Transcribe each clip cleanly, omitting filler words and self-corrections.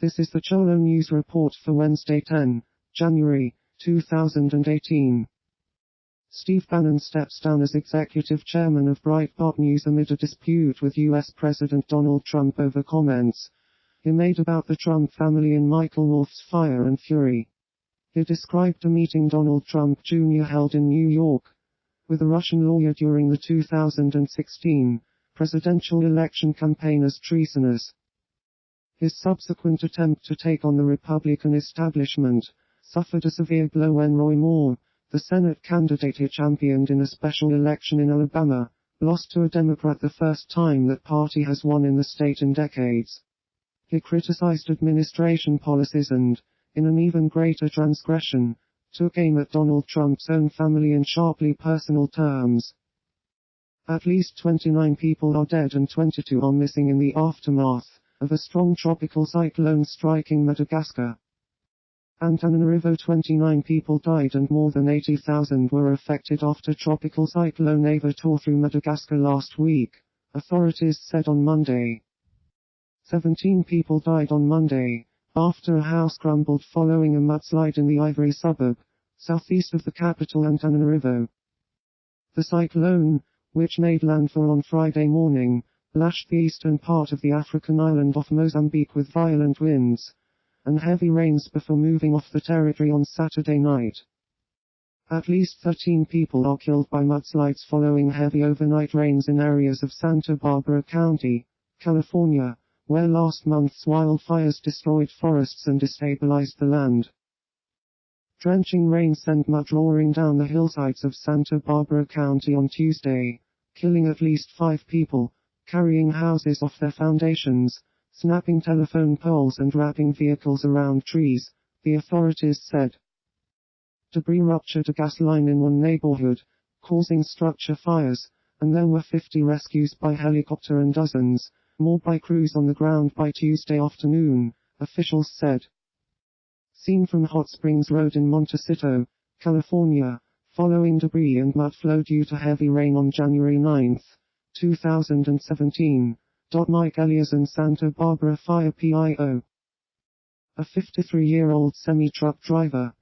This is the Cholo News Report for Wednesday 10 January 2018. Steve Bannon steps down as executive chairman of Breitbart News amid a dispute with U.S. President Donald Trump over comments he made about the Trump family in Michael Wolff's Fire and Fury. He described a meeting Donald Trump Jr. held in New York with a Russian lawyer during the 2016 presidential election campaign as treasonous. His subsequent attempt to take on the Republican establishment suffered a severe blow when Roy Moore, the Senate candidate he championed in a special election in Alabama, lost to a Democrat the first time that party has won in the state in decades. He criticized administration policies and, in an even greater transgression, took aim at Donald Trump's own family in sharply personal terms. At least 29 people are dead and 22 are missing in the aftermath of a strong tropical cyclone striking Madagascar. Antananarivo 29 people died and more than 80,000 were affected after Tropical Cyclone Eva tore through Madagascar last week, authorities said on Monday. 17 people died on Monday, after a house crumbled following a mudslide in the Ivory suburb, southeast of the capital Antananarivo. The cyclone, which made landfall on Friday morning, lashed the eastern part of the African island of Mozambique with violent winds and heavy rains before moving off the territory on Saturday night. At least 13 people are killed by mudslides following heavy overnight rains in areas of Santa Barbara County, California, where last month's wildfires destroyed forests and destabilized the land. Drenching rain sent mud roaring down the hillsides of Santa Barbara County on Tuesday, killing at least 5 people, carrying houses off their foundations, snapping telephone poles and wrapping vehicles around trees, the authorities said. Debris ruptured a gas line in one neighborhood, causing structure fires, and there were 50 rescues by helicopter and dozens more by crews on the ground by Tuesday afternoon, officials said. Seen from Hot Springs Road in Montecito, California, following debris and mud flow due to heavy rain on January 9, 2017. Mike Elias Santa Barbara Fire PIO. A 53-year-old semi-truck driver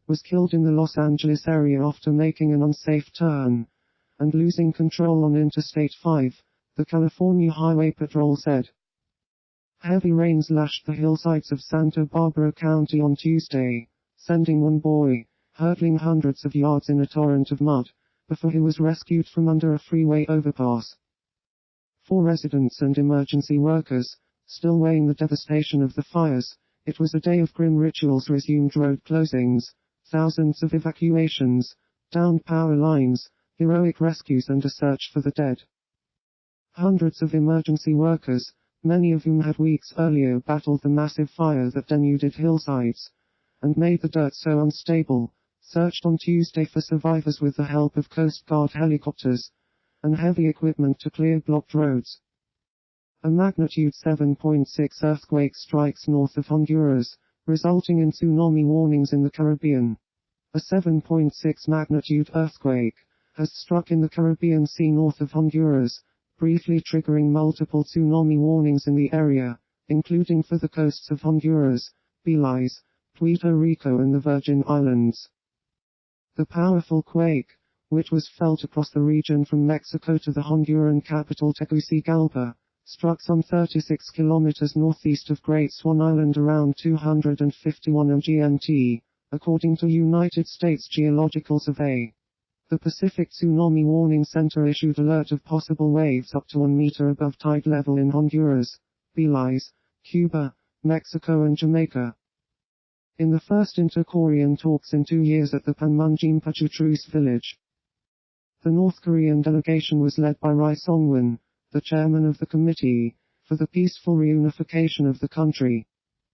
was killed in the Los Angeles area after making an unsafe turn and losing control on Interstate 5, the California Highway Patrol said. Heavy rains lashed the hillsides of Santa Barbara County on Tuesday, sending one boy hurtling hundreds of yards in a torrent of mud before he was rescued from under a freeway overpass. For residents and emergency workers, still weighing the devastation of the fires, it was a day of grim rituals: resumed road closings, thousands of evacuations, downed power lines, heroic rescues and a search for the dead. Hundreds of emergency workers, many of whom had weeks earlier battled the massive fire that denuded hillsides and made the dirt so unstable, searched on Tuesday for survivors with the help of Coast Guard helicopters and heavy equipment to clear blocked roads. A magnitude 7.6 earthquake strikes north of Honduras, resulting in tsunami warnings in the Caribbean. A 7.6 magnitude earthquake has struck in the Caribbean Sea north of Honduras, briefly triggering multiple tsunami warnings in the area, including for the coasts of Honduras, Belize, Puerto Rico and the Virgin Islands. The powerful quake, which was felt across the region from Mexico to the Honduran capital Tegucigalpa, struck some 36 kilometers northeast of Great Swan Island around 251 GMT, according to United States Geological Survey. The Pacific Tsunami Warning Center issued alert of possible waves up to 1 meter above tide level in Honduras, Belize, Cuba, Mexico and Jamaica. In the first inter-Korean talks in 2 years at the Panmunjom Truce Village, the North Korean delegation was led by Ri Song-won, the chairman of the Committee for the Peaceful Reunification of the country.